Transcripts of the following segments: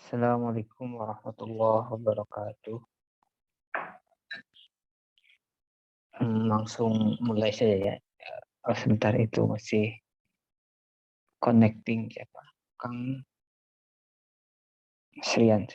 Assalamualaikum warahmatullahi wabarakatuh. Langsung mulai saja ya. Sebentar itu masih connecting siapa? Kang Srian.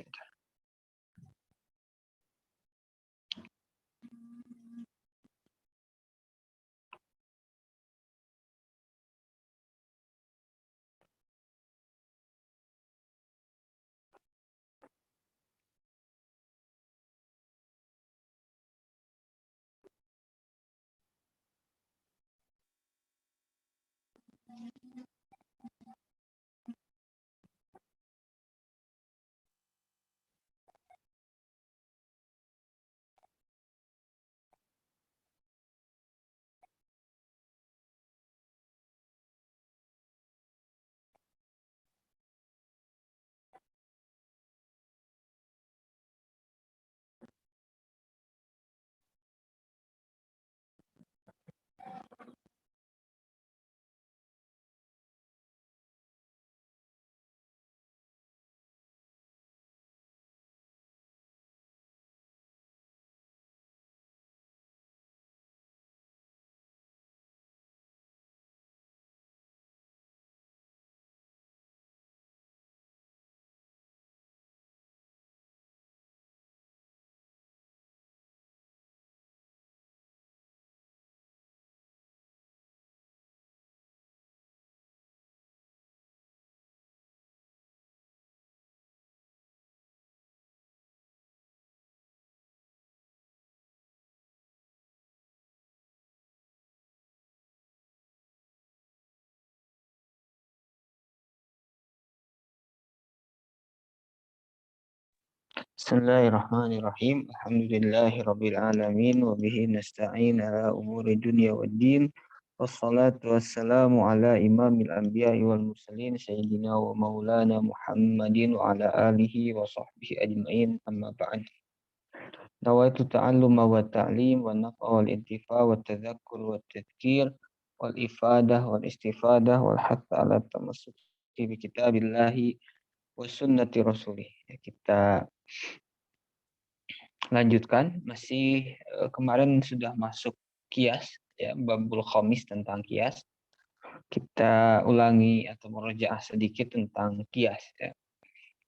Bismillahirrahmanirrahim. Alhamdulillahirabbil alamin wa bihi nasta'in ala umuri dunya waddin. Wassalatu wassalamu ala imamil anbiya'i wal mursalin sayyidina wa maulana Muhammadin wa ala alihi wa sahbihi ajma'in. Amma ba'd. Nawaitu ta'alluma wa ta'lim wa nafa wal intifa wa tadhakkur wa tadhkir wal ifadah wal istifadah wal hatta ala tamassuki bi kitabillahi wa sunnati rasulih. Kita lanjutkan, masih kemarin sudah masuk kias ya, babul khamis tentang kias. Kita ulangi atau merujaah sedikit tentang kias ya.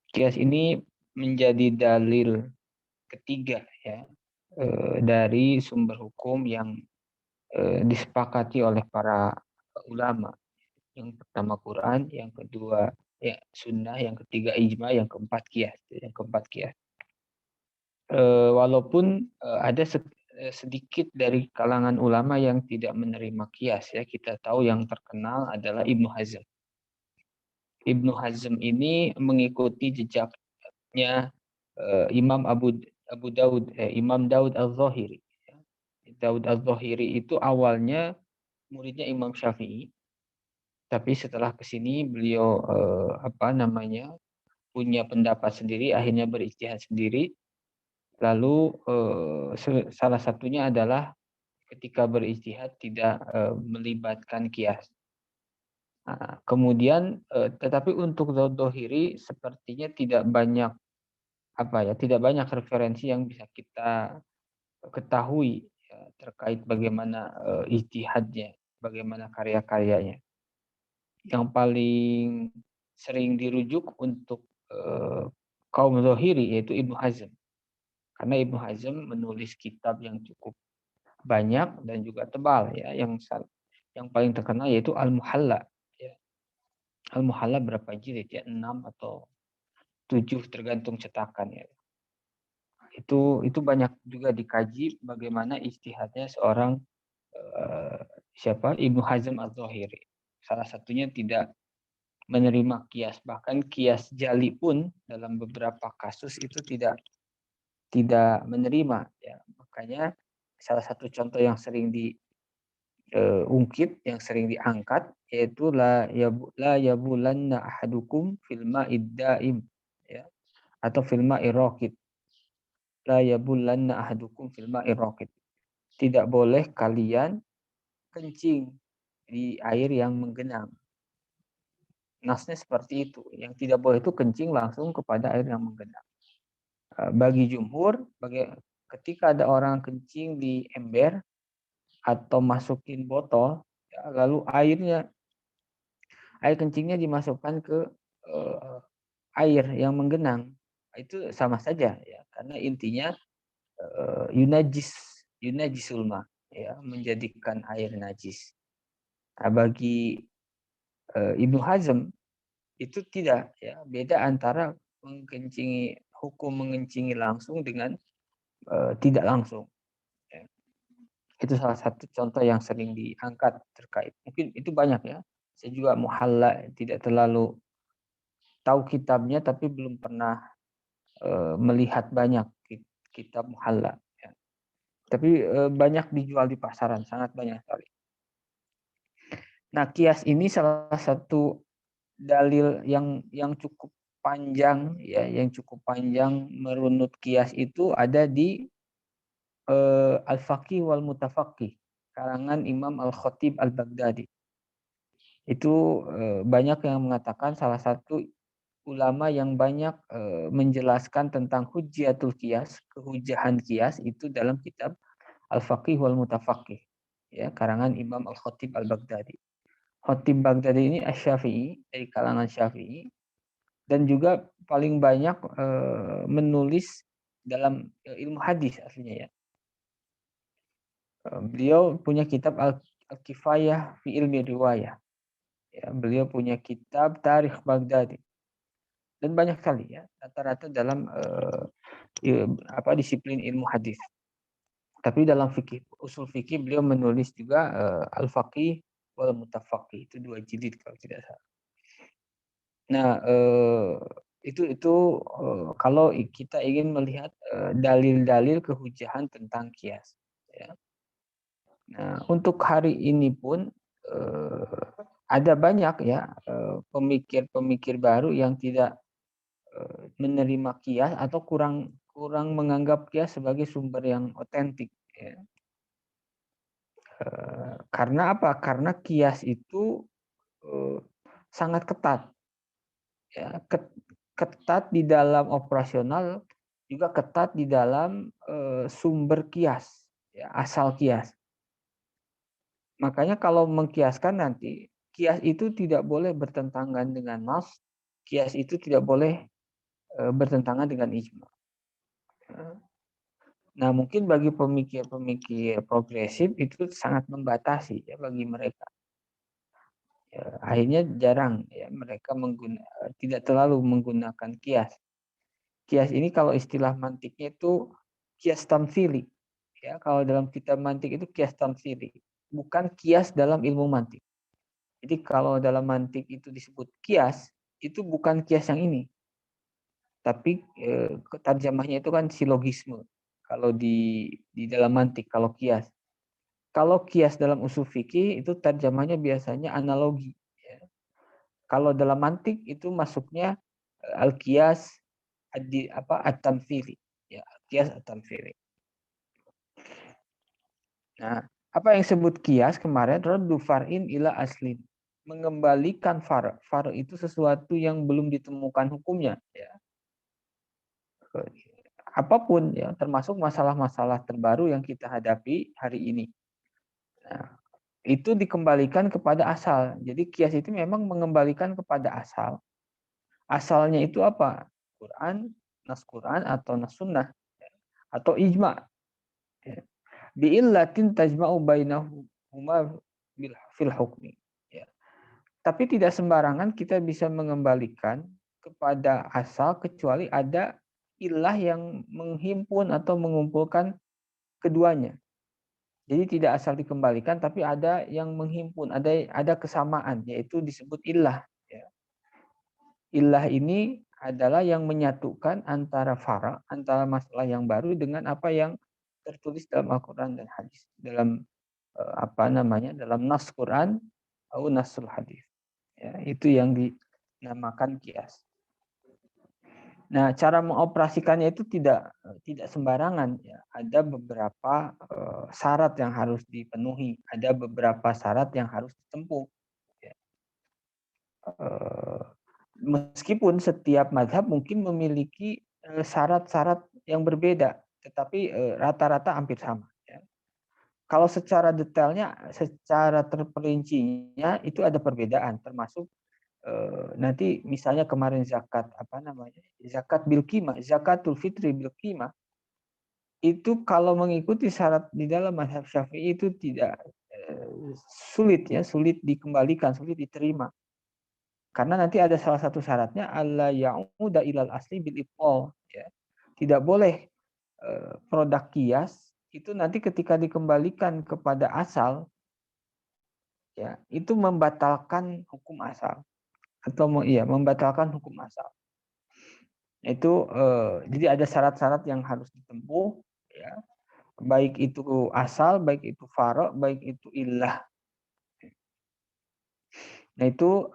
Kias ini menjadi dalil ketiga ya, dari sumber hukum yang disepakati oleh para ulama. Yang pertama Quran, yang kedua ya sunnah, yang ketiga ijma, yang keempat kias. Yang keempat kias. Walaupun ada sedikit dari kalangan ulama yang tidak menerima kias ya, kita tahu yang terkenal adalah Ibnu Hazm. Ibnu Hazm ini mengikuti jejaknya Imam Abu Daud, Imam Daud Al-Zahiri. Daud Al-Zahiri itu awalnya muridnya Imam Syafi'i, tapi setelah kesini beliau punya pendapat sendiri, akhirnya berijtihad sendiri. Lalu salah satunya adalah ketika berijtihad tidak melibatkan kias. Nah, kemudian tetapi untuk Dzohiri sepertinya tidak banyak tidak banyak referensi yang bisa kita ketahui ya, terkait bagaimana ijtihadnya, bagaimana karya-karyanya. Yang paling sering dirujuk untuk kaum Dzohiri yaitu Ibnu Hazm. Karena Ibnu Hazm menulis kitab yang cukup banyak dan juga tebal ya, yang paling terkenal yaitu Al-Muhalla ya. Al-Muhalla berapa jilid ya? 6 atau 7 tergantung cetakan ya. Itu banyak juga dikaji bagaimana ijtihadnya seorang Ibnu Hazm Az-Zahiri. Salah satunya tidak menerima kias, bahkan kias jali pun dalam beberapa kasus itu tidak menerima ya. Makanya salah satu contoh yang sering diungkit, yang sering diangkat yaitu la yabulanna ahadukum fil ma'id daim ya, atau fil ma'ir raqid. La yabulanna ahadukum fil ma'ir raqid. Tidak boleh kalian kencing di air yang menggenang. Nasnya seperti itu. Yang tidak boleh itu kencing langsung kepada air yang menggenang. Bagi jumhur, ketika ada orang kencing di ember atau masukin botol, ya, lalu air kencingnya dimasukkan ke air yang menggenang, itu sama saja ya, karena intinya yunajisul ma, ya, menjadikan air najis. Nah, bagi Ibnu Hazm itu tidak, ya, beda antara hukum mengencingi langsung dengan tidak langsung. Ya. Itu salah satu contoh yang sering diangkat terkait. Mungkin itu banyak ya. Saya juga muhalla tidak terlalu tahu kitabnya, tapi belum pernah melihat banyak kitab muhalla. Ya. Tapi banyak dijual di pasaran, sangat banyak sekali. Nah, kias ini salah satu dalil yang cukup panjang, ya, yang cukup panjang merunut kias itu ada di Al-Faqih wal Mutafaqih, karangan Imam Al-Khatib Al-Baghdadi. Itu banyak yang mengatakan salah satu ulama yang banyak menjelaskan tentang hujjatul qiyas, kehujahan qiyas itu dalam kitab Al-Faqih wal Mutafaqih, ya, karangan Imam Al-Khatib Al-Baghdadi. Khatib Baghdadi ini Asy-Syafi'i, dari kalangan Syafi'i, dan juga paling banyak menulis dalam ilmu hadis aslinya, ya. Beliau punya kitab Al-Kifayah fi Ilmi Riwayah. Ya, beliau punya kitab Tarikh Baghdadi. Dan banyak sekali, ya, rata-rata dalam disiplin ilmu hadis. Tapi dalam usul fikih beliau menulis juga Al-Faqih wal Mutafaqih, itu 2 jilid kalau tidak salah. Nah, itu kalau kita ingin melihat dalil-dalil kehujahan tentang kias, ya. Nah, untuk hari ini pun ada banyak, ya, pemikir-pemikir baru yang tidak menerima kias atau kurang menganggap kias sebagai sumber yang otentik, ya. Karena apa? Karena kias itu sangat ketat, ya, ketat di dalam operasional, juga ketat di dalam sumber kias, ya, asal kias. Makanya kalau mengkiaskan nanti, kias itu tidak boleh bertentangan dengan nas, kias itu tidak boleh bertentangan dengan ijma. Nah, mungkin bagi pemikir-pemikir progresif itu sangat membatasi, ya, bagi mereka. Ya, akhirnya jarang, ya, mereka tidak terlalu menggunakan kias. Kias ini kalau istilah mantiknya itu kias tamtsili. Ya, kalau dalam kitab mantik itu kias tamtsili, bukan kias dalam ilmu mantik. Jadi kalau dalam mantik itu disebut kias, itu bukan kias yang ini. Tapi terjemahnya itu kan silogisme. Kalau di dalam mantik, kalau kias. Kalau kias dalam usul fikih itu terjemahnya biasanya analogi. Ya. Kalau dalam mantik itu masuknya al-qiyas at-tamtsili. Ya, al-qiyas at-tamtsili. Nah, apa yang disebut kias kemarin, raddu far'in ila aslin. Mengembalikan far'. Far' itu sesuatu yang belum ditemukan hukumnya, ya. Apapun, ya, termasuk masalah-masalah terbaru yang kita hadapi hari ini. Nah, itu dikembalikan kepada asal. Jadi kias itu memang mengembalikan kepada asal. Asalnya itu apa? Nas Quran atau nas sunnah, atau ijma. Bi'illatin tajma'u bainahuma fil hukmi. Ya. Tapi tidak sembarangan kita bisa mengembalikan kepada asal kecuali ada ilah yang menghimpun atau mengumpulkan keduanya. Jadi tidak asal dikembalikan, tapi ada yang menghimpun, ada kesamaan, yaitu disebut ilah. Ya. Ilah ini adalah yang menyatukan antara antara masalah yang baru dengan apa yang tertulis dalam Al-Quran dan hadis, dalam dalam nas Quran atau nasul hadis. Ya, itu yang dinamakan kias. Nah, cara mengoperasikannya itu tidak sembarangan, ya. Ada beberapa syarat yang harus dipenuhi, ada beberapa syarat yang harus ditempuh. Ya. Eh, Meskipun setiap mazhab mungkin memiliki syarat-syarat yang berbeda, tetapi rata-rata hampir sama. Ya. Kalau secara detailnya, secara terperincinya itu ada perbedaan, termasuk nanti misalnya kemarin zakat apa namanya, zakat bil qimah, zakatul fitri bil qimah, itu kalau mengikuti syarat di dalam mazhab Syafi'i itu tidak sulit ya, sulit dikembalikan, sulit diterima. Karena nanti ada salah satu syaratnya alla ya'uda ilal asli bil ibtal ya. Tidak boleh produk kias itu nanti ketika dikembalikan kepada asal ya, itu membatalkan hukum asal atau iya membatalkan hukum asal. Itu jadi ada syarat-syarat yang harus ditempuh ya, baik itu asal, baik itu faro, baik itu illah. Nah itu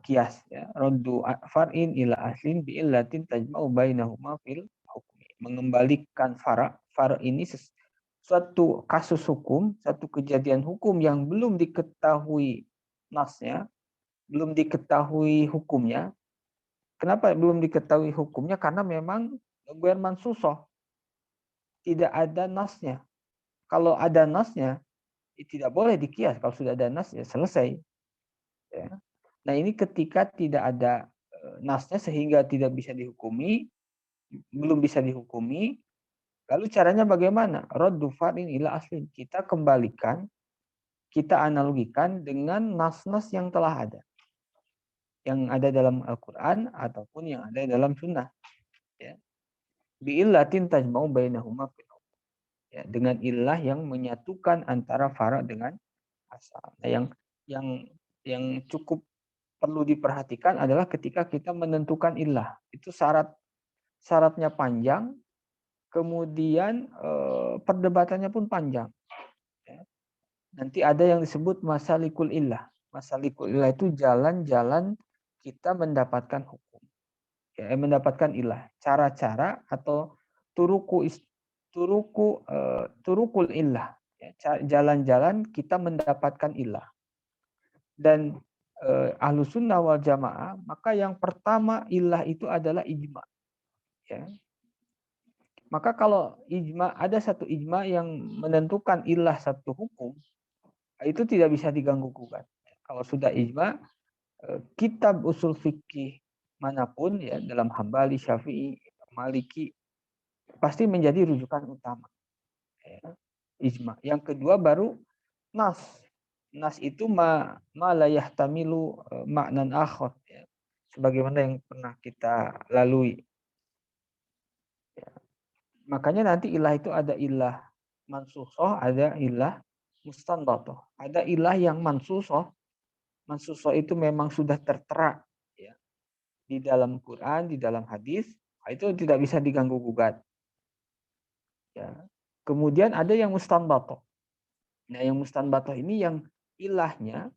kias ya, raddu far'in ila aslin bi illatin tajma'u bainahuma fil hukmi. Mengembalikan far ini suatu kasus hukum, satu kejadian hukum yang belum diketahui nasnya, belum diketahui hukumnya. Kenapa belum diketahui hukumnya? Karena memang guer mansusoh, tidak ada nasnya. Kalau ada nasnya, tidak boleh dikias. Kalau sudah ada nas, ya selesai. Ya. Nah ini ketika tidak ada nasnya sehingga tidak bisa dihukumi, belum bisa dihukumi, lalu caranya bagaimana? Raddu farin ila aslin. Kita kembalikan, kita analogikan dengan nas-nas yang telah ada. Yang ada dalam Al-Quran ataupun yang ada dalam sunnah. Ya. Bi'illatin tajma'u bainahuma fil hukm. Ya, dengan ilah yang menyatukan antara fara dengan asal. Nah, yang cukup perlu diperhatikan adalah ketika kita menentukan ilah. Itu syaratnya panjang, kemudian perdebatannya pun panjang. Ya. Nanti ada yang disebut masalikul ilah. Masalikul ilah itu jalan-jalan kita mendapatkan hukum. Ya, mendapatkan ilah. Cara-cara atau turukul ilah. Ya, jalan-jalan kita mendapatkan ilah. Dan Ahlus Sunnah wal Jamaah, maka yang pertama ilah itu adalah ijma. Ya. Maka kalau ijma, ada satu ijma yang menentukan ilah satu hukum, itu tidak bisa diganggu gugat. Kalau sudah ijma, kitab usul fikih manapun ya dalam Hambali, Syafi'i, Maliki pasti menjadi rujukan utama. Ya. Ijma. Yang kedua baru nas. Nas itu ma la yahtamilu maknan akhar ya. Sebagaimana yang pernah kita lalui. Ya. Makanya nanti ilah itu ada ilah mansusoh, ada ilah mustanbatoh. Ada ilah yang mansusoh. Mansusoh itu memang sudah tertera ya, di dalam Quran, di dalam hadis. Itu tidak bisa diganggu gugat. Ya. Kemudian ada yang mustanbatoh. Nah, yang mustanbatoh ini yang ilahnya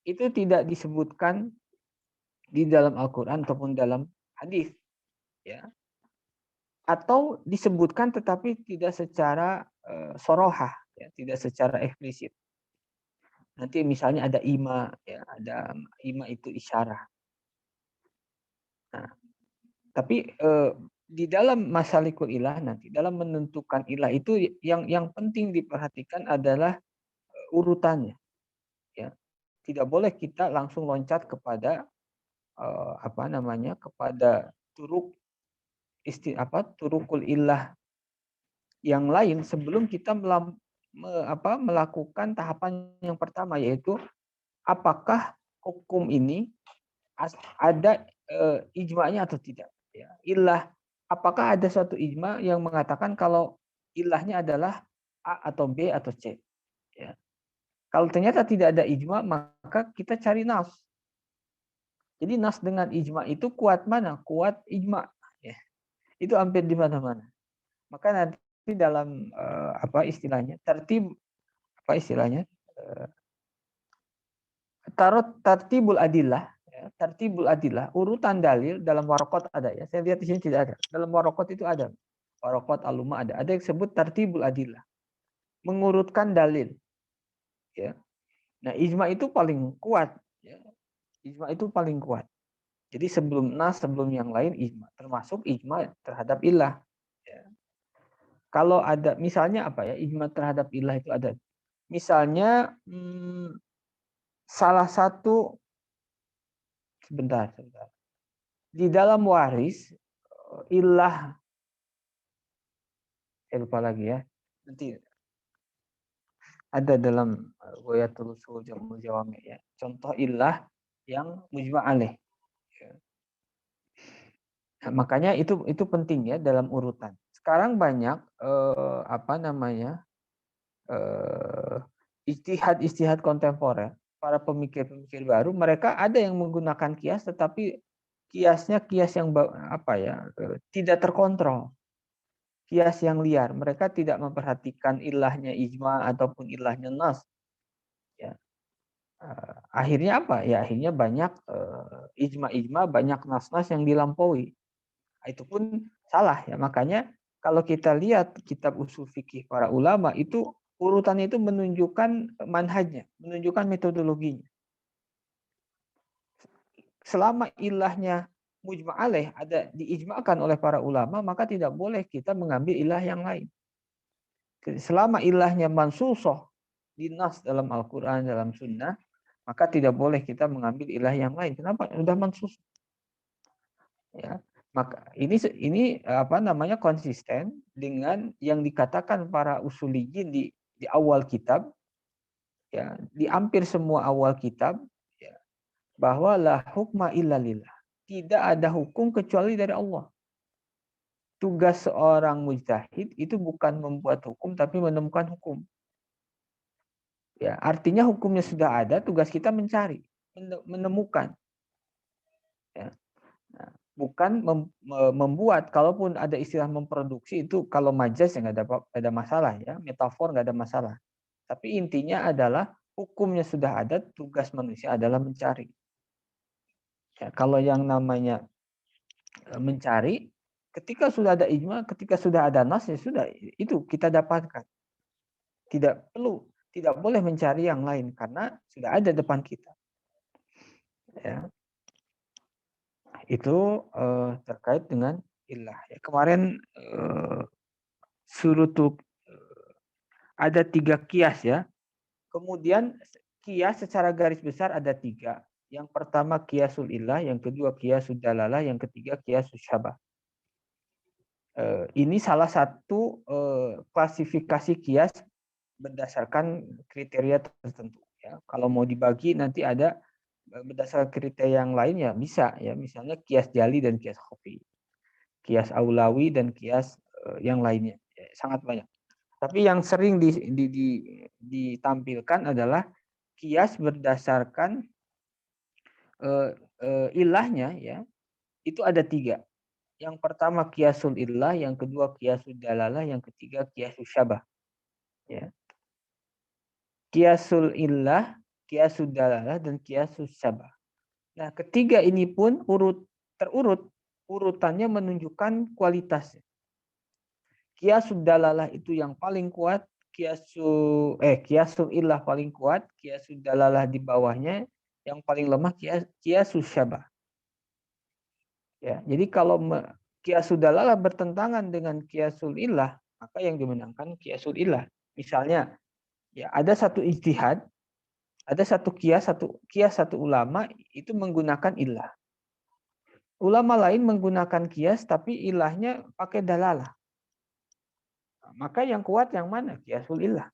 itu tidak disebutkan di dalam Al-Quran ataupun dalam hadis, ya, atau disebutkan tetapi tidak secara sorohah, ya, tidak secara eksplisit. Nanti misalnya ada ima, ya, ada ima itu isyarah. Nah, tapi di dalam masalikul ilah nanti dalam menentukan ilah itu yang penting diperhatikan adalah urutannya, ya. Tidak boleh kita langsung loncat kepada kepada turukul ilah yang lain sebelum kita melakukan tahapan yang pertama, yaitu apakah hukum ini ada ijma'nya atau tidak. Ya. Ilah, apakah ada suatu ijma' yang mengatakan kalau ilahnya adalah A atau B atau C. Ya. Kalau ternyata tidak ada ijma', maka kita cari nas. Jadi nas dengan ijma' itu kuat mana? Kuat ijma'. Ya. Itu hampir di mana-mana. Maka nanti dalam istilahnya tartibul adillah, ya, tartibul adillah, urutan dalil dalam warokot ada ya. Saya lihat di sini tidak ada. Dalam warokot itu ada. Warokot aluma ada. Ada yang disebut tartibul adillah. Mengurutkan dalil. Ya. Nah, ijma itu paling kuat. Ya. Ijma itu paling kuat. Jadi sebelum nas, sebelum yang lain ijma, termasuk ijma terhadap ilah. Ya. Kalau ada misalnya apa ya, ijma terhadap ilah itu ada. Misalnya salah satu sebentar. Di dalam waris ilah saya lupa lagi ya. Nanti ada dalam Ghayatul Usul Jamul Jawami ya. Contoh ilah yang mujma' alaih. Ya. Nah, makanya itu penting ya dalam urutan. Sekarang banyak apa namanya? Ijtihad kontemporer, para pemikir-pemikir baru, mereka ada yang menggunakan kias tetapi kiasnya kias yang apa ya? Tidak terkontrol. Kias yang liar. Mereka tidak memperhatikan ilahnya ijma ataupun ilahnya nas. Ya. Akhirnya apa? Ya akhirnya banyak ijma-ijma, banyak nas-nas yang dilampaui. Itu pun salah ya. Makanya kalau kita lihat kitab usul fikih para ulama itu urutannya itu menunjukkan manhajnya, menunjukkan metodologinya. Selama ilahnya mujma' alaih ada diijma'kan oleh para ulama, maka tidak boleh kita mengambil ilah yang lain. Selama ilahnya mansusoh dinas dalam Al-Quran, dalam Sunnah, maka tidak boleh kita mengambil ilah yang lain. Kenapa? Sudah mansusoh. Ya, maka ini apa namanya konsisten dengan yang dikatakan para usuliyin di awal kitab, ya, di hampir semua awal kitab, ya, bahwa la hukma illa lillah. Tidak ada hukum kecuali dari Allah. Tugas seorang mujtahid itu bukan membuat hukum tapi menemukan hukum. Ya, artinya hukumnya sudah ada, tugas kita mencari, menemukan. Ya. Nah, bukan membuat. Kalaupun ada istilah memproduksi itu kalau majas ya nggak ada masalah ya, metafor nggak ada masalah. Tapi intinya adalah hukumnya sudah ada, tugas manusia adalah mencari. Ya, kalau yang namanya mencari, ketika sudah ada ijma, ketika sudah ada nas, ya sudah itu kita dapatkan. Tidak boleh mencari yang lain karena sudah ada depan kita. Ya, itu terkait dengan ilah. Ya, kemarin surutuk ada 3 kias ya. Kemudian kias secara garis besar ada 3. Yang pertama kiasul ilah, yang kedua kiasul dalalah, yang ketiga kiasul syabah. Ini salah satu klasifikasi kias berdasarkan kriteria tertentu. Ya. Kalau mau dibagi nanti ada berdasarkan kriteria yang lain ya bisa ya, misalnya kias jali dan kias khafi, kias aulawi dan kias yang lainnya, ya, sangat banyak. Tapi yang sering ditampilkan adalah kias berdasarkan ilahnya ya, itu ada 3. Yang pertama kiasul ilah, yang kedua kiasul dalalah, yang ketiga kiasul syabah. Ya. Kiasul ilah, kiasul dalalah, dan kiasul syabah. Nah, ketiga ini pun terurut, urutannya menunjukkan kualitasnya. Kiasul dalalah itu yang paling kuat, kiasul ilah paling kuat, kiasul dalalah di bawahnya, yang paling lemah kiasul syabah. Ya, jadi kalau kiasul dalalah bertentangan dengan kiasul ilah, maka yang dimenangkan kiasul ilah. Misalnya, ya ada satu ijtihad, ada satu satu ulama itu menggunakan ilah. Ulama lain menggunakan kias tapi ilahnya pakai dalalah. Maka yang kuat yang mana? Kiasul ilah.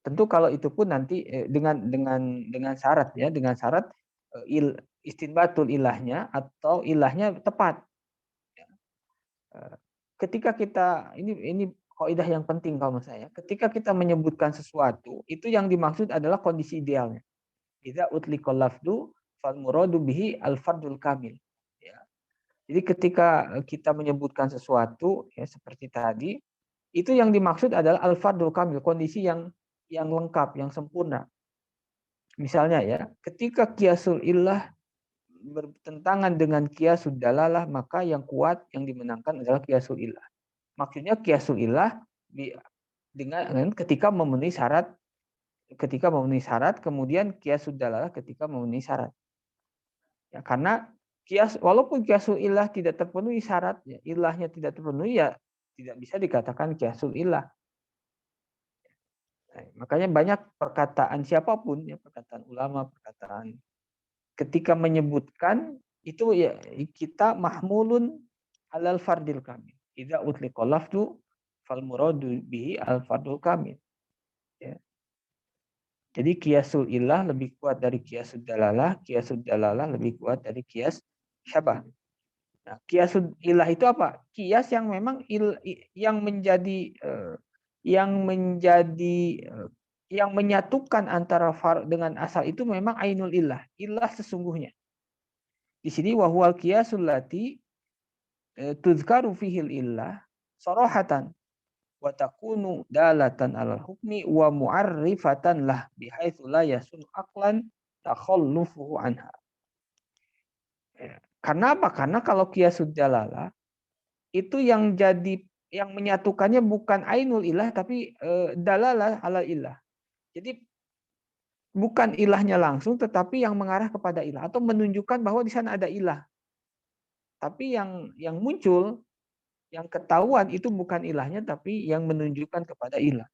Tentu kalau itu pun nanti dengan syarat ya, dengan syarat istinbatul ilahnya atau ilahnya tepat. Ketika kita ini kaidah yang penting kalau menurut saya, ketika kita menyebutkan sesuatu, itu yang dimaksud adalah kondisi idealnya. Idza utliqal lafdu fal muradu bihi al fardul kamil. Ya. Jadi ketika kita menyebutkan sesuatu ya seperti tadi, itu yang dimaksud adalah al fardul kamil, kondisi yang lengkap, yang sempurna. Misalnya ya, ketika kiasul illah bertentangan dengan kiasul dalalah, maka yang kuat yang dimenangkan adalah kiasul illah. Maksudnya kiasul illah dengan ketika memenuhi syarat, kemudian kiasul dalalah ketika memenuhi syarat. Ya, karena walaupun qiyasul ilah tidak terpenuhi syaratnya, ilahnya tidak terpenuhi, ya tidak bisa dikatakan qiyasul ilah. Nah, makanya banyak perkataan siapapun, ya perkataan ulama, perkataan ketika menyebutkan itu, ya kita mahmulun alal fardil kamil. Idza utliqa lafdu fal muradu bihi al fardul kamil. Ya. Jadi qiyasul ilah lebih kuat dari qiyasul dalalah lebih kuat dari qiyas syabah. Nah, qiyasul ilah itu apa? Qiyas yang memang yang menjadi yang menyatukan antara far dengan asal itu memang ainul ilah, ilah sesungguhnya. Di sini wahwal qiyasul lati tuzkaru fihil illah sorohatan wa takunu dalatan alal hukmi wa mu'arrifatan lah bihaitsu la yasun aqlan takhallufuhu anha. Karena apa? Karena kalau qiyasud dalalah itu yang menyatukannya bukan ainul ilah tapi dalalah ala ilah. Jadi bukan ilahnya langsung tetapi yang mengarah kepada ilah atau menunjukkan bahwa di sana ada ilah. Tapi yang muncul, yang ketahuan itu bukan ilahnya tapi yang menunjukkan kepada ilah.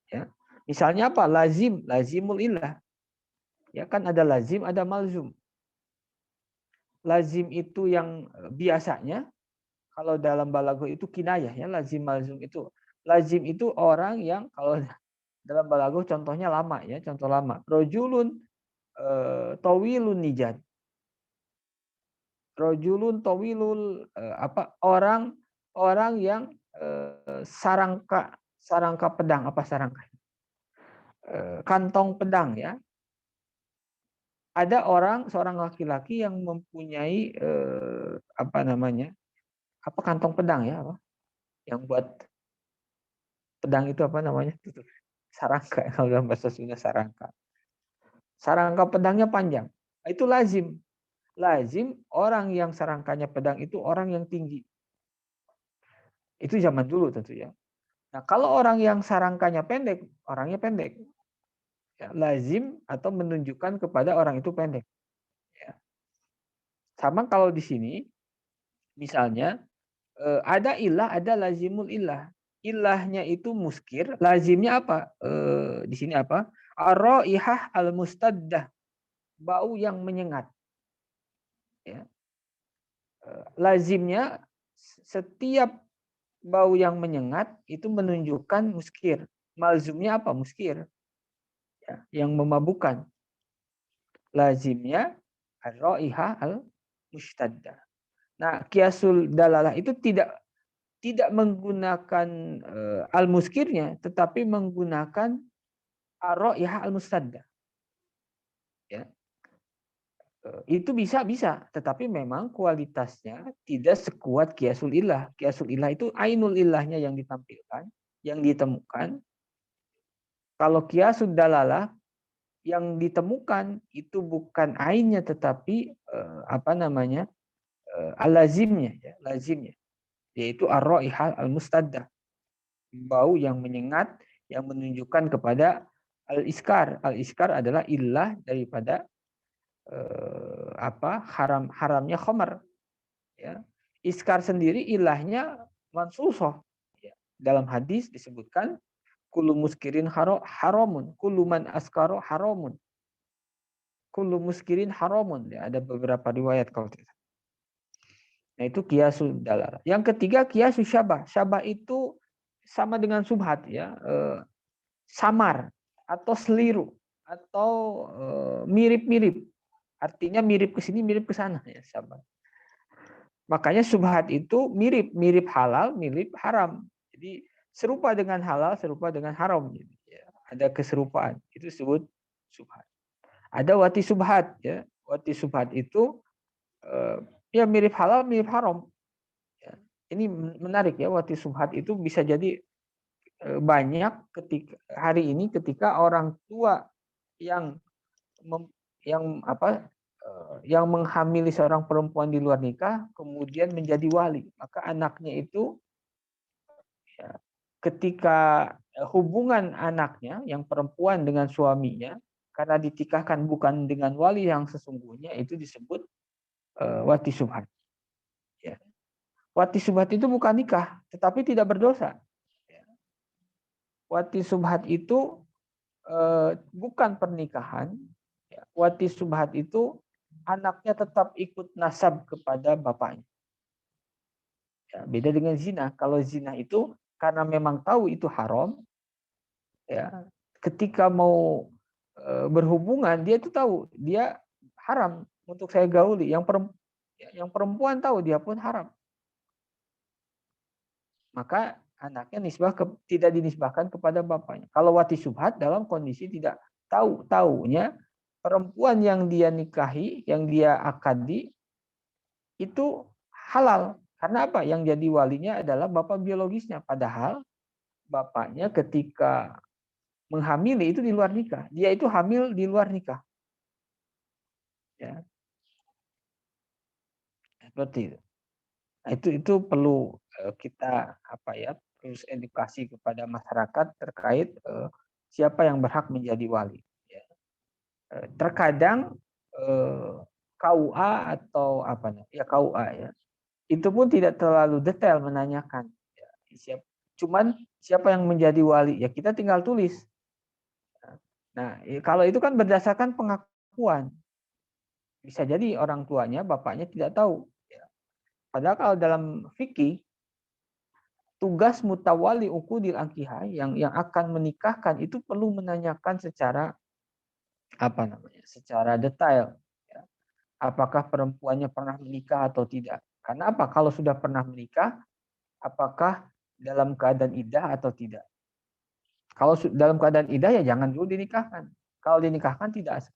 Ya. Misalnya apa? Lazimul ilah. Ya kan ada lazim, ada malzum. Lazim itu yang biasanya, kalau dalam balaghah itu kinayah ya, lazim malzum itu. Lazim itu orang yang kalau dalam balaghah contohnya lama ya, contoh lama. Rojulun tawilun nijad. Rojulun tawilul orang yang sarangka pedang, apa sarangka? Kantong pedang ya. Ada seorang laki-laki yang mempunyai apa namanya? Apa kantong pedang ya, apa? Yang buat pedang itu apa namanya? Sarangka, kalau dalam bahasa Sunda sarangka. Sarangka pedangnya panjang. Itu lazim. Lazim orang yang sarangkanya pedang itu orang yang tinggi. Itu zaman dulu tentu ya. Nah, kalau orang yang sarangkanya pendek, orangnya pendek. Ya, lazim atau menunjukkan kepada orang itu pendek. Ya. Sama kalau di sini, misalnya ada ilah, ada lazimul ilah. Ilahnya itu muskir, lazimnya apa? Di sini apa? Ar-raihah al-mustaddah, bau yang menyengat. Ya. Lazimnya setiap bau yang menyengat itu menunjukkan muskir. Malzumnya apa? Muskir. Ya, yang memabukkan. Lazimnya ar-raihah al-mustaddah. Nah, qiyasul dalalah itu tidak menggunakan al-muskirnya, tetapi menggunakan ar-raihah al-mustaddah. Ya. Itu bisa, tetapi memang kualitasnya tidak sekuat qiyasul ilah. Qiyasul ilah itu ainul ilahnya yang ditampilkan, yang ditemukan. Kalau qiyasul dalalah yang ditemukan itu bukan ainnya tetapi apa namanya? Al-lazimnya ya, lazimnya, yaitu ar-raihah al-mustaddah. Bau yang menyengat yang menunjukkan kepada al-iskar. Al-iskar adalah ilah daripada haramnya khamar. Ya. Iskar sendiri ilahnya mansusoh. Ya. Dalam hadis disebutkan kullu muskirin haramun, kullu man askaro haramun. Kullu muskirin haramun. Ya, ada beberapa riwayat kalau tidak. Nah, itu qiyasul dalalah. Yang ketiga qiyasul syabah. Syabah itu sama dengan subhat ya, samar atau seliru atau mirip-mirip. Artinya mirip ke sini, mirip ke sana ya, syabah. Makanya subhat itu mirip halal, mirip haram. Jadi serupa dengan halal, serupa dengan haram. Ya, ada keserupaan. Itu disebut subhat. Ada wati subhat ya. Wati subhat itu ya mirip halal, mirip haram. Ya. Ini menarik ya, wati subhat itu bisa jadi banyak ketika hari ini ketika orang tua yang yang menghamili seorang perempuan di luar nikah kemudian menjadi wali, maka anaknya itu ya, ketika hubungan anaknya yang perempuan dengan suaminya karena ditikahkan bukan dengan wali yang sesungguhnya, itu disebut wati subhat. Ya. Wati subhat itu bukan nikah, tetapi tidak berdosa. Ya. Wati subhat itu bukan pernikahan. Ya. Wati subhat itu anaknya tetap ikut nasab kepada bapaknya. Ya, beda dengan zina. Kalau zina itu karena memang tahu itu haram, ya, ketika mau berhubungan dia itu tahu dia haram untuk saya gauli. Yang perempuan tahu dia pun haram. Maka anaknya tidak dinisbahkan kepada bapaknya. Kalau wati subhat dalam kondisi tidak taunya perempuan yang dia nikahi, yang dia akadi itu halal. Karena apa? Yang jadi walinya adalah bapak biologisnya. Padahal bapaknya ketika menghamili itu di luar nikah. Dia itu hamil di luar nikah. Ya, seperti itu. Nah, itu perlu kita terus edukasi kepada masyarakat terkait siapa yang berhak menjadi wali. Ya. Terkadang KUA atau KUA ya, itu pun tidak terlalu detail menanyakan. Ya, cuman siapa yang menjadi wali ya kita tinggal tulis. Nah, kalau itu kan berdasarkan pengakuan. Bisa jadi orang tuanya, bapaknya tidak tahu. Ya. Padahal kalau dalam fikih, tugas mutawali ukudil akihah yang akan menikahkan itu perlu menanyakan secara secara detail. Ya. Apakah perempuannya pernah menikah atau tidak? Karena apa? Kalau sudah pernah menikah, apakah dalam keadaan iddah atau tidak? Kalau dalam keadaan iddah ya jangan dulu dinikahkan. Kalau dinikahkan tidak.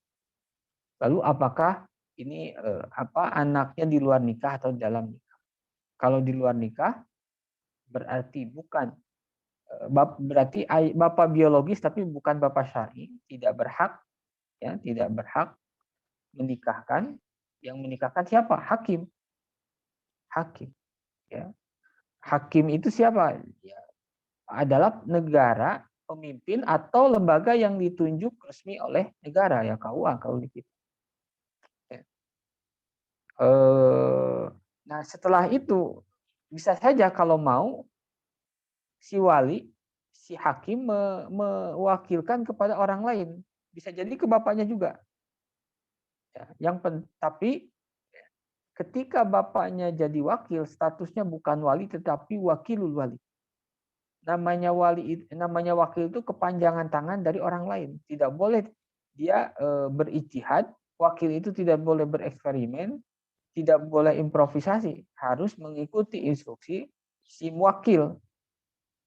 Lalu apakah ini anaknya di luar nikah atau dalam nikah? Kalau di luar nikah berarti berarti bapak biologis tapi bukan bapak syar'i, tidak berhak menikahkan. Yang menikahkan siapa? Hakim. Hakim, ya. Hakim itu siapa? Ya, adalah negara, pemimpin atau lembaga yang ditunjuk resmi oleh negara, ya KUA kalau di kita. Ya. Nah, setelah itu bisa saja kalau mau si wali, si hakim mewakilkan kepada orang lain. Bisa jadi ke bapaknya juga. Ya, tapi ketika bapaknya jadi wakil, statusnya bukan wali tetapi wakilul wali. Namanya wakil itu kepanjangan tangan dari orang lain. Tidak boleh dia berijtihad, wakil itu tidak boleh bereksperimen, tidak boleh improvisasi, harus mengikuti instruksi si wakil.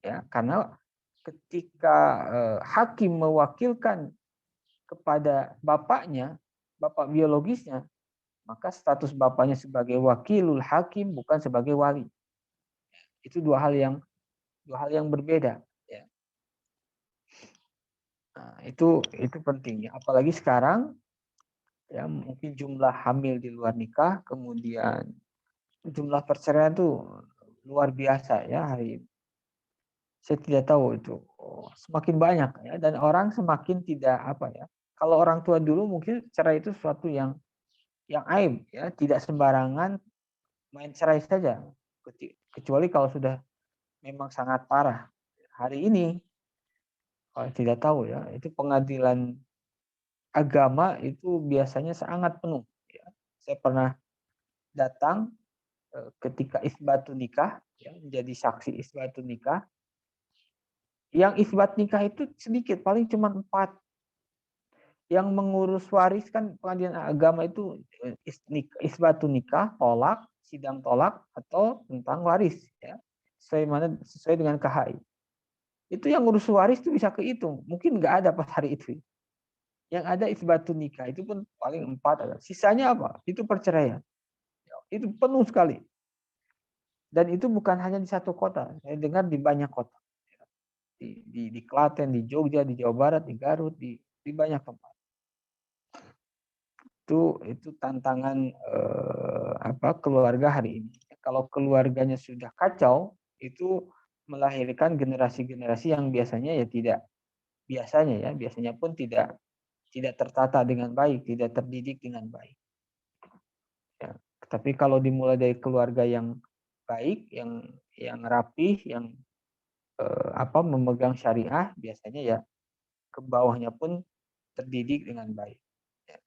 Ya, karena ketika hakim mewakilkan kepada bapaknya, bapak biologisnya, maka status bapaknya sebagai wakilul hakim bukan sebagai wali. Itu dua hal yang berbeda. Ya. Nah, itu penting. Apalagi sekarang ya mungkin jumlah hamil di luar nikah, kemudian jumlah perceraian itu luar biasa ya hari ini. Saya tidak tahu itu semakin banyak ya, dan orang semakin tidak kalau orang tua dulu mungkin cerai itu sesuatu yang aib ya, tidak sembarangan main cerai saja, kecuali kalau sudah memang sangat parah. Hari ini kalau tidak tahu ya, itu pengadilan agama itu biasanya sangat penuh ya. Saya pernah datang ketika isbatun nikah ya, menjadi saksi isbatun nikah. Yang isbat nikah itu sedikit, paling cuma 4. Yang mengurus waris kan pengadilan agama itu isbatun nikah, tolak, sidang tolak, atau tentang waris ya. Sesuai dengan KHI. Itu yang ngurus waris itu bisa kehitung. Mungkin nggak ada pas hari itu. Yang ada isbatun nikah itu pun paling 4 ada. Sisanya apa? Itu perceraian. Itu penuh sekali. Dan itu bukan hanya di satu kota. Saya dengar di banyak kota. Di Klaten, di Jogja, di Jawa Barat, di Garut, di banyak tempat. Itu tantangan keluarga hari ini. Kalau keluarganya sudah kacau, itu melahirkan generasi-generasi yang biasanya pun tidak tidak tertata dengan baik, tidak terdidik dengan baik. Ya. Tapi kalau dimulai dari keluarga yang baik, yang rapih, yang memegang syariah, biasanya ya ke bawahnya pun terdidik dengan baik. Ya.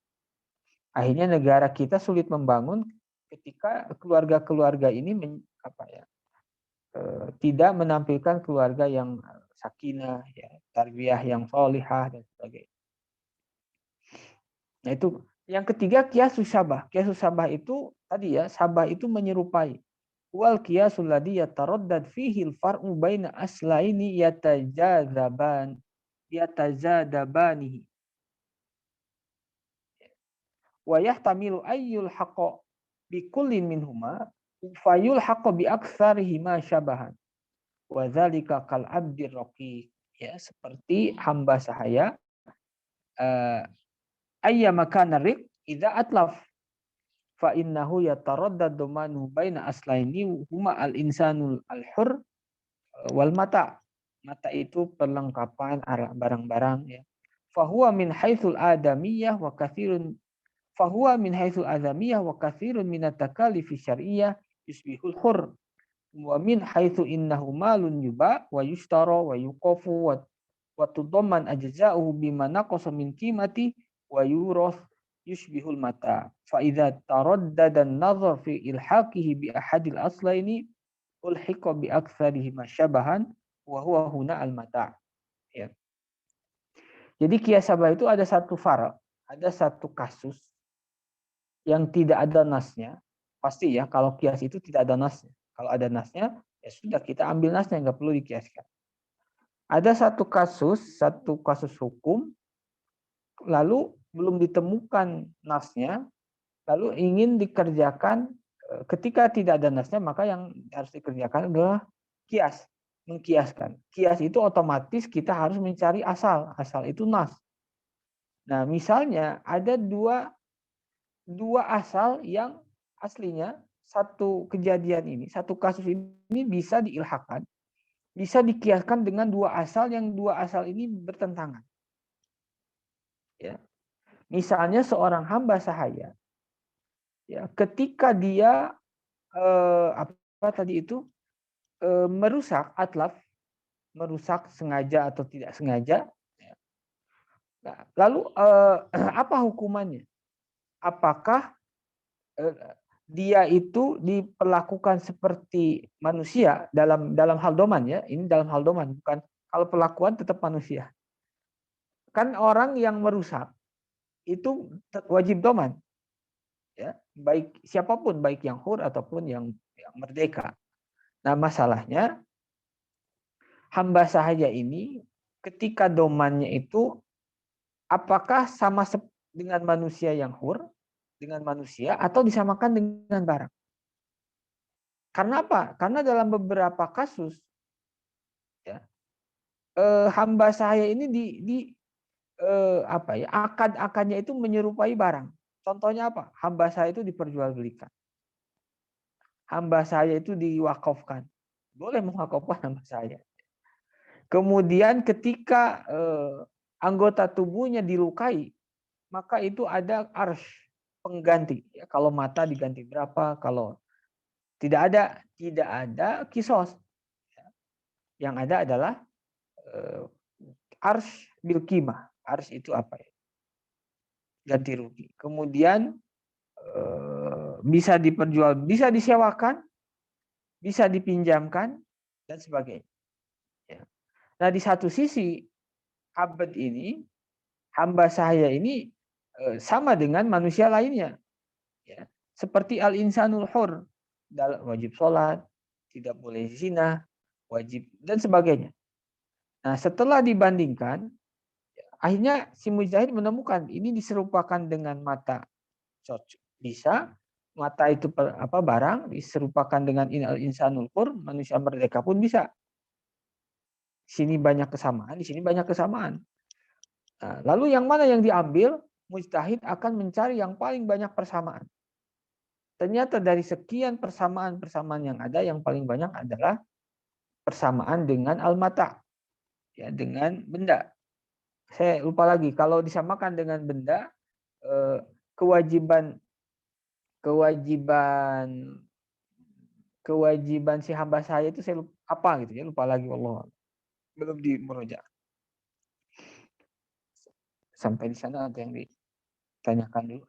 Akhirnya negara kita sulit membangun ketika keluarga-keluarga ini tidak menampilkan keluarga yang sakinah, ya, tarbiyah yang sholihah dan sebagainya. Nah itu yang ketiga qiyasus syabah. Qiyasus syabah itu tadi ya, syabah itu menyerupai. Wal qiyasul ladzi yataraddad fihi al-far'u baina aslaini yatazadabanihi wa yahtamilu ayyul haqqa bi kullin minhuma fayul haqqa bi aktsarihi ma syabahan wa dzalika kal abdir raqiq, ya, seperti hamba sahaya ayyama kana riq idza atlaf fa innahu yataraddadu manu baina aslaini huma al insanul al hur wal mata. Mata itu perlengkapan barang-barang, ya. Fahuwa min haitsul adamiyah wa katsirun fahuwa min haitsul adamiyah wa katsirun min at-takalif syar'iyyah yusbihul hur wa min haitsu innahu malun yuba wa yushtara wa yuqafu wa tudamman ajza'uhu bima naqasa min qimati wa yurath yushbihul mata. Fa idza taraddada an-nazar fi ilhaqihi bi ahadil aslaini ulhiqa bi aktsarihi masyabahan wa huwa huna al-mata'. Ya. Jadi qiyas syabah itu ada satu fara, ada satu kasus yang tidak ada nasnya. Pasti ya, kalau qiyas itu tidak ada nasnya. Kalau ada nasnya, ya sudah kita ambil nasnya, nggak perlu dikiaskan. Ada satu kasus hukum, lalu belum ditemukan nasnya, lalu ingin dikerjakan, ketika tidak ada nasnya, maka yang harus dikerjakan adalah qiyas. Mengkiaskan. Kias itu otomatis kita harus mencari asal. Asal itu nas. Nah, misalnya ada dua asal yang aslinya satu kejadian ini, satu kasus ini bisa diilhakan, bisa dikiaskan dengan dua asal yang dua asal ini bertentangan. Ya. Misalnya seorang hamba sahaya, ya, ketika dia merusak atlaf, merusak sengaja atau tidak sengaja. Nah, lalu apa hukumannya? Apakah dia itu diperlakukan seperti manusia dalam hal doman, ya? Ini dalam hal doman, bukan kalau perlakuan tetap manusia. Kan orang yang merusak itu wajib doman, ya, baik siapapun, baik yang hur ataupun yang merdeka. Nah, masalahnya hamba sahaya ini ketika domannya itu apakah sama dengan manusia yang hur, dengan manusia, atau disamakan dengan barang? Karena apa? Karena dalam beberapa kasus, ya, hamba sahaya ini akad-akadnya itu menyerupai barang. Contohnya apa? Hamba saya itu diperjualbelikan. Hamba saya itu diwakafkan. Boleh mewakafkan hamba saya. Kemudian ketika anggota tubuhnya dilukai, maka itu ada arsy pengganti. Ya, kalau mata diganti berapa, kalau tidak ada kisos. Yang ada adalah arsy bil qimah. Arsy itu apa ya? Ganti rugi. Kemudian bisa bisa disewakan, bisa dipinjamkan dan sebagainya. Ya. Nah, di satu sisi abad ini, hamba sahaya ini sama dengan manusia lainnya. Ya. Seperti al-insanul hur, wajib sholat, tidak boleh zina, wajib dan sebagainya. Nah, setelah dibandingkan, akhirnya si mujtahid menemukan ini diserupakan dengan mata. Bisa, mata itu barang diserupakan dengan al-insanul hur, manusia merdeka pun bisa. Sini banyak kesamaan, di sini banyak kesamaan. Nah, lalu yang mana yang diambil? Mujtahid akan mencari yang paling banyak persamaan. Ternyata dari sekian persamaan yang ada, yang paling banyak adalah persamaan dengan al-mata, ya, dengan benda. Saya lupa lagi. Kalau disamakan dengan benda, kewajiban kewajiban kewajiban si hamba saya itu saya lupa, apa gitu ya, lupa lagi, Allah belum di murojaah. Sampai di sana ada yang ditanyakan dulu.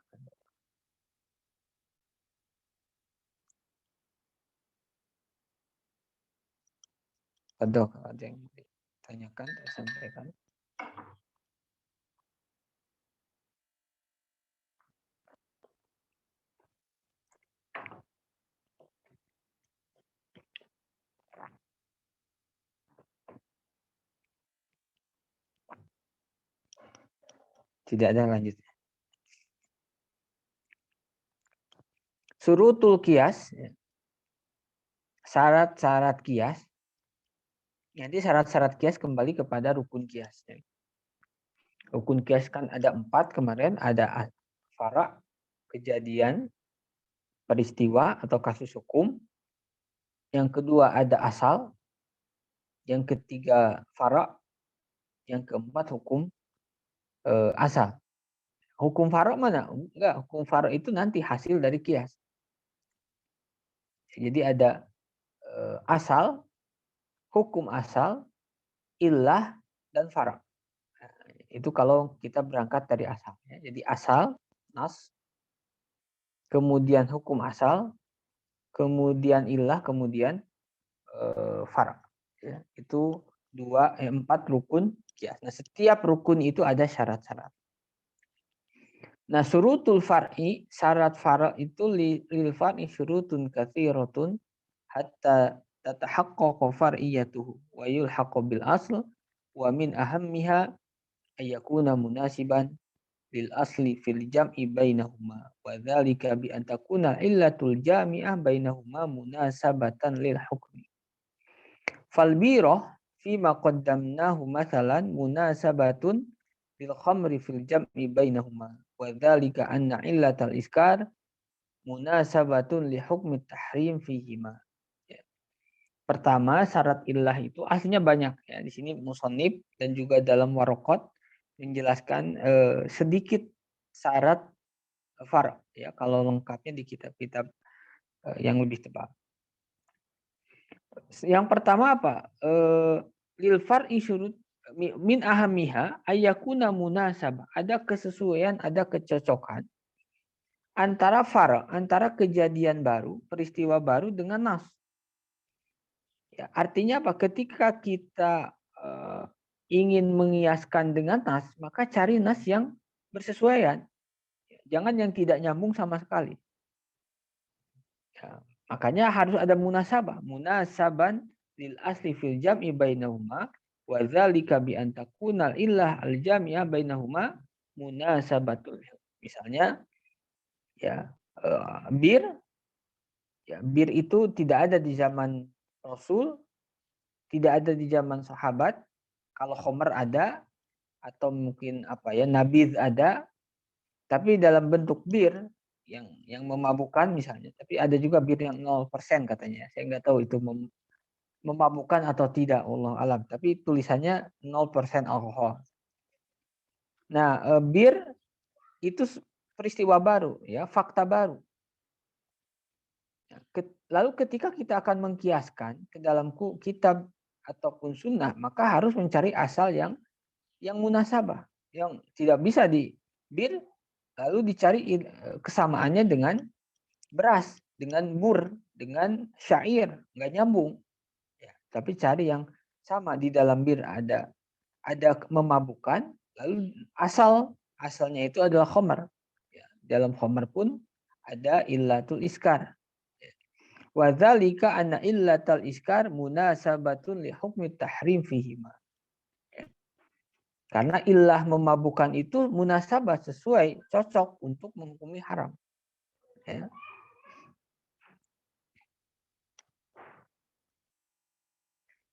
Ada kalau ada yang ditanyakan, saya sampaikan. Tidak ada lanjut. Surutul kias, syarat-syarat kias. Nanti syarat-syarat kias kembali kepada rukun kias. Rukun kias kan ada 4 kemarin, ada fara, kejadian, peristiwa atau kasus hukum. Yang kedua ada asal. Yang ketiga fara. Yang keempat hukum asal. Hukum fara mana? Enggak, hukum fara itu nanti hasil dari kias. Jadi ada asal, hukum asal, illah, dan fara. Itu kalau kita berangkat dari asal. Jadi asal, nas, kemudian hukum asal, kemudian illah, kemudian fara. Ya, itu 4 rukun kias. Nah, setiap rukun itu ada syarat-syarat. Nah, syurutul far'i, syarat fara itu lil far'i syurutun katsiratun hatta tatahaqqaqu far'iyatuhu wa yulhaqu bil asl wa min ahammiha ayyakuna munasiban lil asli fil jam'i bainahuma wa dzalika bi an takuna illatul jami'ah bainahuma munasabatan lil hukmi. Fal birah fi ma qaddamnahu mathalan munasabatun lil khamri fil jam'i bainahuma wa dzalika anna illatal iskar munasabatun li hukmi tahrim fihima. Pertama, syarat illah itu aslinya banyak ya. Di sini musannif dan juga dalam waraqat menjelaskan sedikit syarat far ya, kalau lengkapnya di kitab-kitab yang lebih tebal. Yang pertama apa? Lil far'i syurut min ahamiha ayyakuna munasabah. Ada kesesuaian, ada kecocokan antara far, antara kejadian baru, peristiwa baru dengan nas. Ya, artinya apa? Ketika kita ingin mengiaskan dengan nas, maka cari nas yang bersesuaian. Jangan yang tidak nyambung sama sekali. Ya, makanya harus ada munasabah. Munasaban lil asli fil jam'i bainahuma wa dzalika bi an takuna illah al jami'a bainahuma munasabatul. Misalnya ya bir itu tidak ada di zaman Rasul, tidak ada di zaman sahabat. Kalau khomer ada, atau mungkin apa ya, nabiz ada, tapi dalam bentuk bir yang memabukkan misalnya. Tapi ada juga bir yang 0% katanya. Saya nggak tahu itu memabukkan atau tidak, Allah alam. Tapi tulisannya 0% alkohol. Nah, bir itu peristiwa baru, ya, fakta baru. Lalu ketika kita akan mengkiaskan ke dalam kitab ataupun sunnah, maka harus mencari asal yang munasabah, yang tidak bisa di bir lalu dicari kesamaannya dengan beras, dengan bur, dengan syair, nggak nyambung. Ya, tapi cari yang sama. Di dalam bir ada memabukkan, lalu asalnya itu adalah khamar. Ya, dalam khamar pun ada illatul iskar. Wa dzalika anna illatal iskar munasabatun li hukmi tahrim fihima. Karena illah memabukkan itu munasabah, sesuai, cocok untuk menghukumi haram. Ya.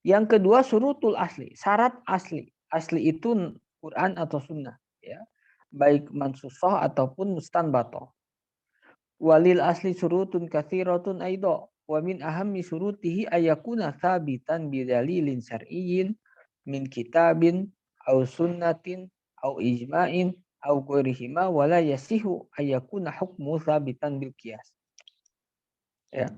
Yang kedua surutul asli, syarat asli. Asli itu Quran atau sunnah. Ya. Baik mansusoh ataupun mustanbatoh. Walil asli surutun kathiratun aido. Wa min ahammi surutihi ayakuna thabitan bidalilin syar'iyyin min kitabin au sunnatin au ijma'in au ghairihima wala yasihu ayyakuna hukmu tsabitan bil qiyas. Ya.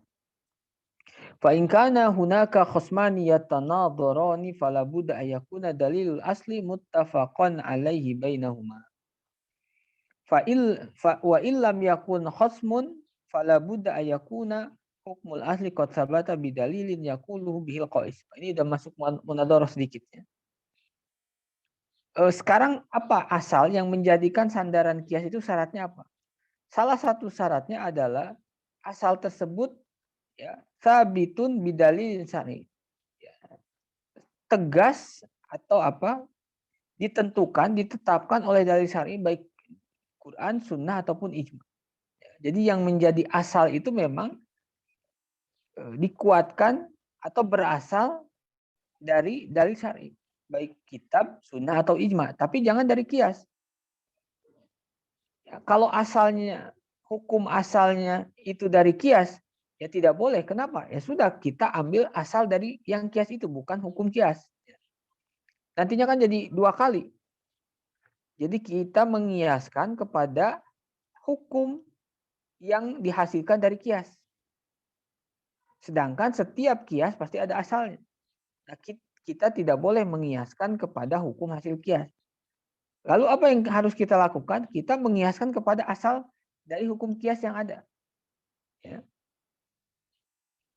Fa in kana hunaka khasmani yatanadharani fala budda ayyakuna dalilul asli muttafaqan alaihi bainahuma. Wa illam yakun khasmun fala budda ayyakuna hukmul asli qad sabata bidalilin yaquluhu bihil qais. Ini udah masuk munadharah sedikit ya. Sekarang apa asal yang menjadikan sandaran kias itu syaratnya apa? Salah satu syaratnya adalah asal tersebut ya sabitun bidalilin syar'i. Ya, tegas atau apa? Ditentukan, ditetapkan oleh dalil syar'i baik Quran, sunnah ataupun ijma. Jadi yang menjadi asal itu memang dikuatkan atau berasal dari dalil syar'i, baik kitab, sunnah atau ijma, tapi jangan dari kias. Ya, kalau asalnya hukum asalnya itu dari kias, ya tidak boleh. Kenapa? Ya sudah kita ambil asal dari yang kias itu, bukan hukum kias. Nantinya kan jadi dua kali. Jadi kita mengiaskan kepada hukum yang dihasilkan dari kias. Sedangkan setiap kias pasti ada asalnya. Nah, kita tidak boleh mengiaskan kepada hukum hasil kias. Lalu apa yang harus kita lakukan? Kita mengiaskan kepada asal dari hukum kias yang ada. Ya.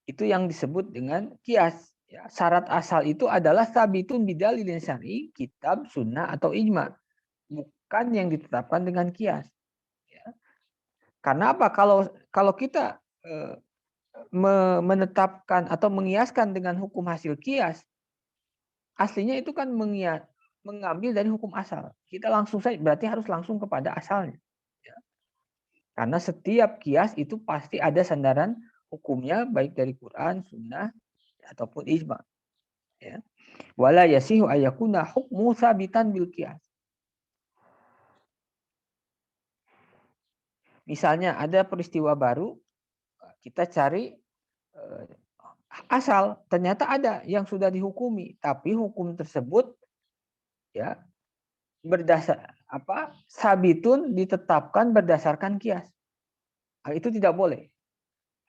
Itu yang disebut dengan kias. Ya, syarat asal itu adalah sabitun bidalilin syar'i, kitab, sunnah, atau ijma. Bukan yang ditetapkan dengan kias. Ya. Karena apa? Kalau kita menetapkan atau mengiaskan dengan hukum hasil kias, aslinya itu kan mengambil dari hukum asal. Kita langsung saja berarti harus langsung kepada asalnya. Ya. Karena setiap kias itu pasti ada sandaran hukumnya baik dari Quran, sunnah ataupun ijma. Ya. Wala yasihu ayakuna hukmu sabitan bil kias. Misalnya ada peristiwa baru, kita cari asal, ternyata ada yang sudah dihukumi, tapi hukum tersebut ya berdasar apa? Sabitun ditetapkan berdasarkan kias. Nah, itu tidak boleh.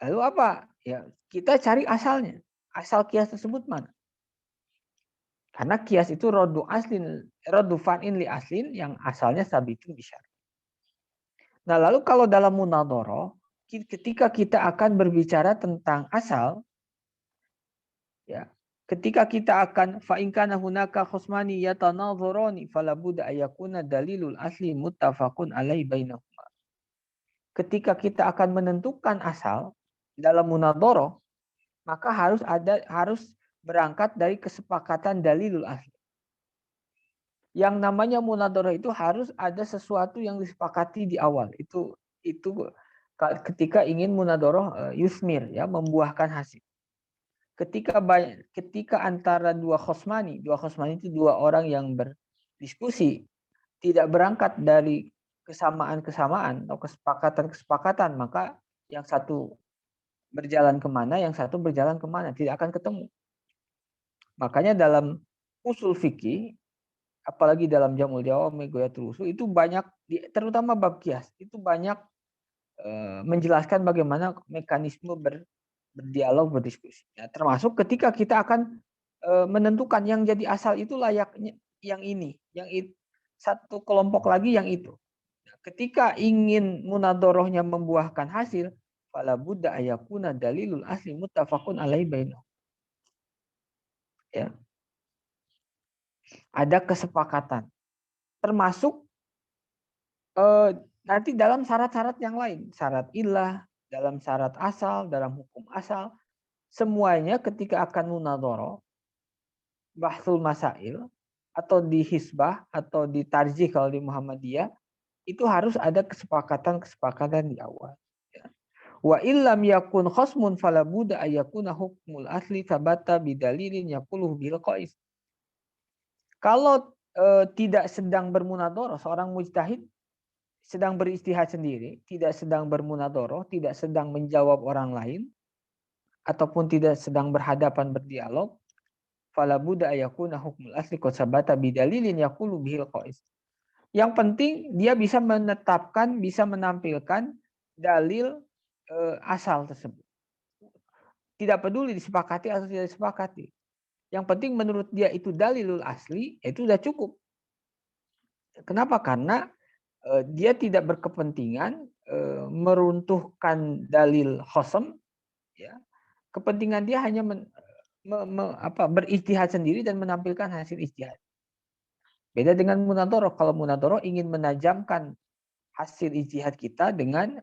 Lalu apa? Ya, kita cari asalnya. Asal kias tersebut mana? Karena kias itu rodu fa'in li aslin yang asalnya sabitun bisyar. Nah, lalu kalau dalam munadhara, ketika kita akan berbicara tentang asal, ya, ketika kita akan fa in kana hunaka khusmani yatanadharani fala budda ayakuna dalilul asli muttafaqun alaihi bainahuma. Ketika kita akan menentukan asal dalam munadhara, maka harus berangkat dari kesepakatan dalilul asli. Yang namanya munadharah itu harus ada sesuatu yang disepakati di awal. Itu ketika ingin munadharah yusmir ya, membuahkan hasil. Ketika antara dua khosmani itu dua orang yang berdiskusi, tidak berangkat dari kesamaan-kesamaan atau kesepakatan-kesepakatan, maka yang satu berjalan kemana, yang satu berjalan kemana, tidak akan ketemu. Makanya dalam usul fikih, apalagi dalam Jamul Jawam, Goyatul Usul, itu banyak, terutama bab kias, itu banyak menjelaskan bagaimana mekanisme berdialog, berdiskusi. Ya, termasuk ketika kita akan menentukan yang jadi asal itu layaknya yang ini, satu kelompok lagi yang itu. Nah, ketika ingin munadhorohnya membuahkan hasil, fala budda ayakuna dalilul asli muttafaqun alaihi bainahum. Ya. Ada kesepakatan. Termasuk nanti dalam syarat-syarat yang lain, syarat ilah, dalam syarat asal, dalam hukum asal, semuanya ketika akan munadhara, bahsul masail, atau di hisbah, atau di tarjih kalau di Muhammadiyah, itu harus ada kesepakatan-kesepakatan di awal. Ya. Wa illam yakun khasmun fala budda ayakuna hukmul asli sabata bidalilin yaquluhu bil qais. Kalau tidak sedang bermunadhara, seorang mujtahid sedang beristihad sendiri, tidak sedang bermunadhara, tidak sedang menjawab orang lain, ataupun tidak sedang berhadapan berdialog, fala budda ayakuna hukmul asli qad sabata bidalilin yaqulu bihil qais. Yang penting dia bisa menetapkan, bisa menampilkan dalil asal tersebut. Tidak peduli disepakati atau tidak disepakati. Yang penting menurut dia itu dalilul asli, itu sudah cukup. Kenapa? Karena dia tidak berkepentingan meruntuhkan dalil khosem, ya. Kepentingan dia hanya berijtihad sendiri dan menampilkan hasil ijtihad. Beda dengan munadharah. Kalau munadharah ingin menajamkan hasil ijtihad kita dengan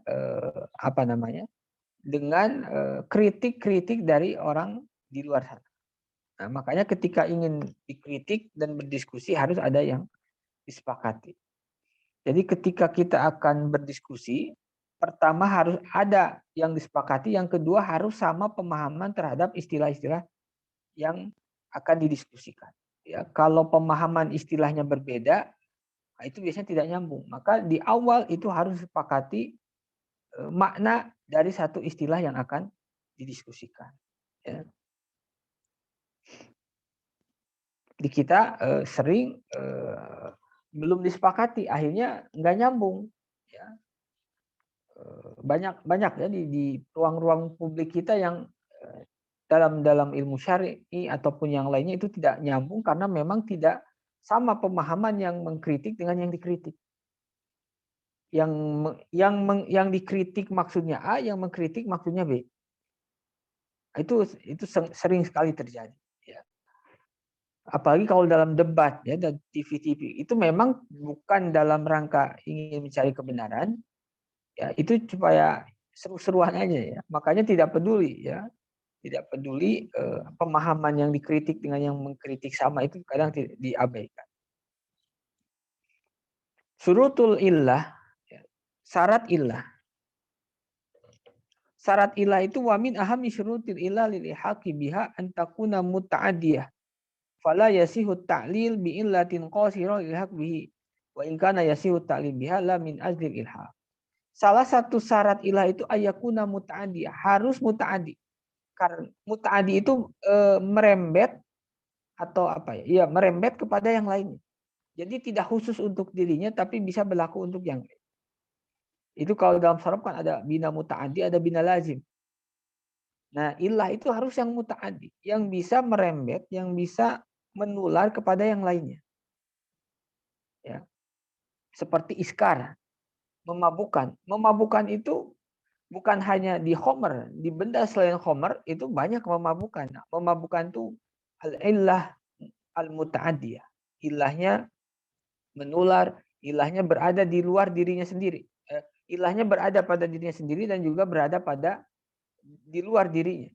dengan kritik-kritik dari orang di luar sana. Nah, makanya ketika ingin dikritik dan berdiskusi harus ada yang disepakati. Jadi ketika kita akan berdiskusi, pertama harus ada yang disepakati, yang kedua harus sama pemahaman terhadap istilah-istilah yang akan didiskusikan. Ya, kalau pemahaman istilahnya berbeda, nah itu biasanya tidak nyambung. Maka di awal itu harus disepakati makna dari satu istilah yang akan didiskusikan. Ya. Di kita sering belum disepakati, akhirnya nggak nyambung. Ya. Banyak ya di ruang-ruang publik kita yang dalam ilmu syar'i ataupun yang lainnya itu tidak nyambung karena memang tidak sama pemahaman yang mengkritik dengan yang dikritik. Yang dikritik maksudnya A, yang mengkritik maksudnya B. Itu sering sekali terjadi. Ya. Apalagi kalau dalam debat ya dan TV itu memang bukan dalam rangka ingin mencari kebenaran, ya itu supaya seru-seruan aja ya. Makanya tidak peduli ya, tidak peduli pemahaman yang dikritik dengan yang mengkritik sama itu kadang diabaikan. Surutul illah, ya, syarat illah. Syarat illah itu wamin ahami syurutil illah lil ihaqi biha an takuna muta'adiyah. Fala yasihu ta'lil bi illatin qasira ilhaq bihi. Wa in kana yasihu ta'lil biha la min ajlil ilhaq. Salah satu syarat ilah itu ayakuna muta'adiyah, harus muta'adi. Karena muta'adi itu merembet atau apa ya? Iya, merembet kepada yang lainnya. Jadi tidak khusus untuk dirinya tapi bisa berlaku untuk yang lain. Itu kalau dalam saraf kan ada bina muta'adi, ada bina lazim. Nah, ilah itu harus yang muta'adi, yang bisa merembet, yang bisa menular kepada yang lainnya. Ya. Seperti iskar, memabukkan. Memabukkan itu bukan hanya di khomer, di benda selain khomer itu banyak memabukkan. Nah, memabukkan itu al-illah al-muta'adiyah. Ilahnya menular, ilahnya berada di luar dirinya sendiri. Ilahnya berada pada dirinya sendiri dan juga berada pada di luar dirinya.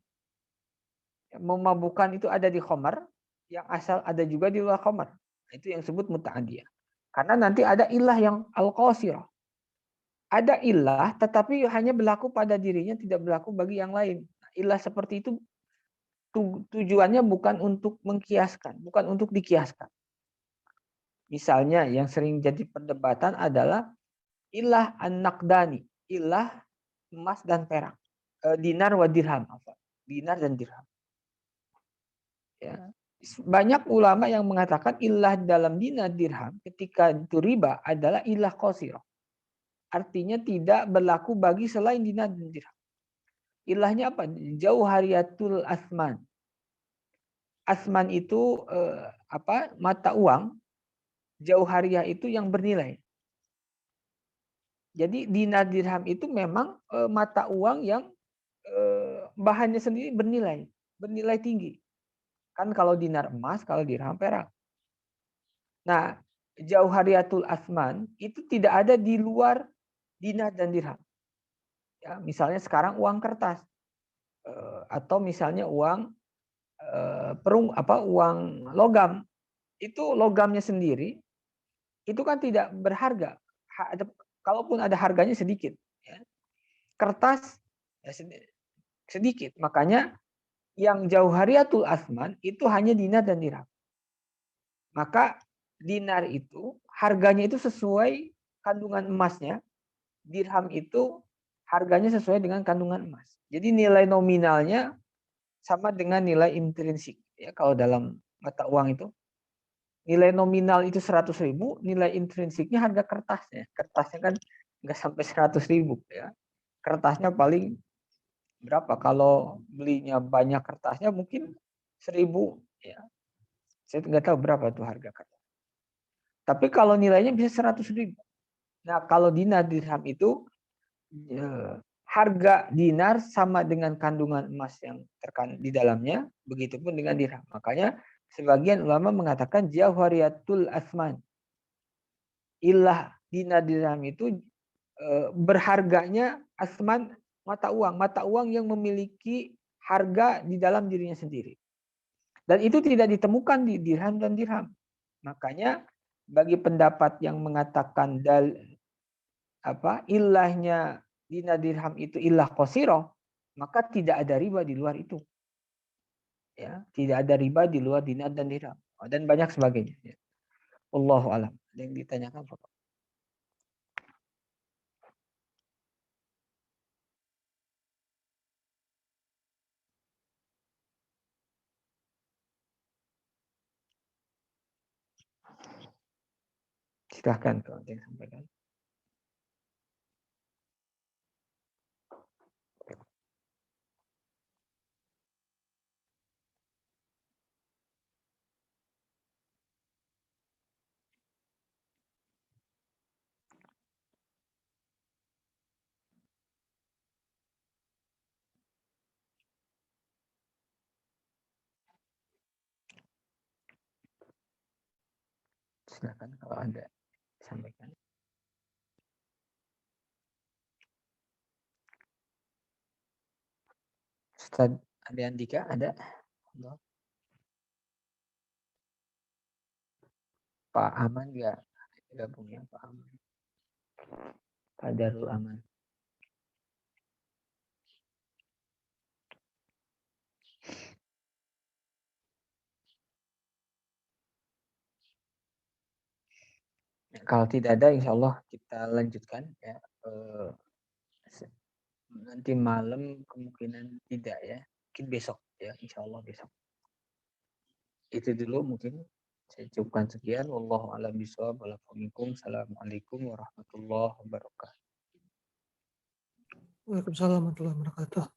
Memabukkan itu ada di khomer, yang asal ada juga di luar khomer. Itu yang disebut muta'adiyah. Karena nanti ada ilah yang al-qasirah. Ada ilah tetapi hanya berlaku pada dirinya, tidak berlaku bagi yang lain. Ilah seperti itu tujuannya bukan untuk mengkiaskan, bukan untuk dikiaskan. Misalnya yang sering jadi perdebatan adalah ilah an-naqdani, ilah emas dan perak. Dinar wa dirham, dinar dan dirham. Ya. Banyak ulama yang mengatakan ilah dalam dinar dirham ketika itu riba adalah ilah qasirah. Artinya tidak berlaku bagi selain dinar dan dirham. Ilahnya apa? Jauhariyatul asman. Asman itu mata uang. Jauhariyah itu yang bernilai. Jadi dinar dirham itu memang mata uang yang bahannya sendiri bernilai tinggi. Kan kalau dinar emas, kalau dirham perak. Nah, jauhariyatul asman itu tidak ada di luar dinar dan dirham. Ya, misalnya sekarang uang kertas atau misalnya uang uang logam, itu logamnya sendiri itu kan tidak berharga. Kalaupun ada harganya sedikit. Ya. Kertas ya sedikit. Makanya yang jauhariyatul asman itu hanya dinar dan dirham. Maka dinar itu harganya itu sesuai kandungan emasnya. Dirham itu harganya sesuai dengan kandungan emas. Jadi nilai nominalnya sama dengan nilai intrinsik ya kalau dalam mata uang itu. nilai nominal itu 100.000, nilai intrinsiknya harga kertasnya. Kertasnya kan nggak sampai 100.000 ya. Kertasnya paling berapa? Kalau belinya banyak kertasnya mungkin 1.000 ya. Saya nggak tahu berapa tuh harga kertas. Tapi kalau nilainya bisa 100.000. Nah, kalau dinar dirham itu harga dinar sama dengan kandungan emas yang terkandung di dalamnya, begitupun dengan dirham. Makanya sebagian ulama mengatakan jawhariyatul asman. Ilah dinar dirham itu berharganya asman mata uang yang memiliki harga di dalam dirinya sendiri. Dan itu tidak ditemukan di dirham dan dirham. Makanya bagi pendapat yang mengatakan ilahnya dinar dirham itu ilah qasiroh, maka tidak ada riba di luar itu. Ya, tidak ada riba di luar dinar dan dirham. Dan banyak sebagainya. Ya. Allahu alam. Ada yang ditanyakan Pak? Silahkan kalau ada yang sampaikan. Silahkan kalau ada sampaikan. Ustaz Ade Andika ada? Pak Aman juga gabung ya Pak Aman. Pak Darul Aman. Kalau tidak ada, insya Allah kita lanjutkan ya. Nanti malam kemungkinan tidak ya. Mungkin besok ya, insya Allah besok. Itu dulu mungkin saya cukupkan sekian. Wallahu a'lam bishawab. Assalamualaikum warahmatullahi wabarakatuh. Waalaikumsalam warahmatullahi wabarakatuh.